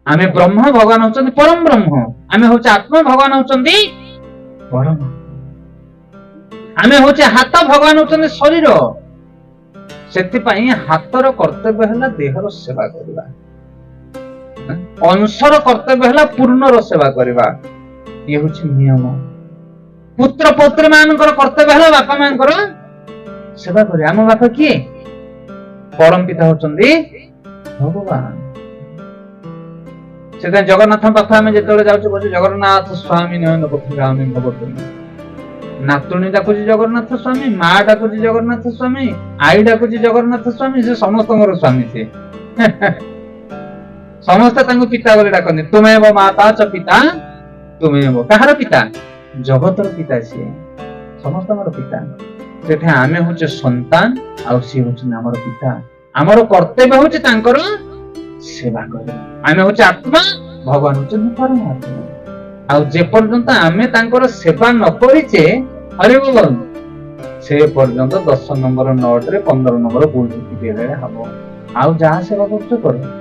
आमे ब्रह्म भगवान होचंदी परम ब्रह्म, आमे होचे आत्मा भगवान होचंदी परम, आमे होचे हाथ भगवान होचंदी शरीर। सेति पई हाथर कर्तव्य हला देहर सेवा करबा, अंशर कर्तव्य हला पूर्णर सेवा करबा, ये होचे नियम। पुत्र पुत्री मानकर कर्तव्य हला बापा मानकर सेवा करे। आम बापा किए? परम पिता होचंदी भगवान। से जगन्नाथ पाखे आम जो जाऊँ जगन्नाथ स्वामी नयन पथगामी भगवती, नातुणी डाकुची जगन्नाथ स्वामी, माँ डाकुची जगन्नाथ स्वामी, आई डाकुची जगन्नाथ स्वामी, से समस्त स्वामी से समस्ते पिता बोली डाकती। तुमेव माता च पिता तुमेव, कहार पिता? जगतर पिता, सी समस्त पिता। से आमे होचे संतान आ सी होचे आमर पिता। आमर कर्तव्य होचे तांकर सेवा करे। आमे होचे आत्मा, भगवान होचे परमात्मा। आ जे पर्यंत आमे तांकर सेवा न करिचे, हरि बोल, से पर्यंत 10 नंबर नोट रे 15 नंबर भूल देले हबो। आ जहा सेवा करछो करो।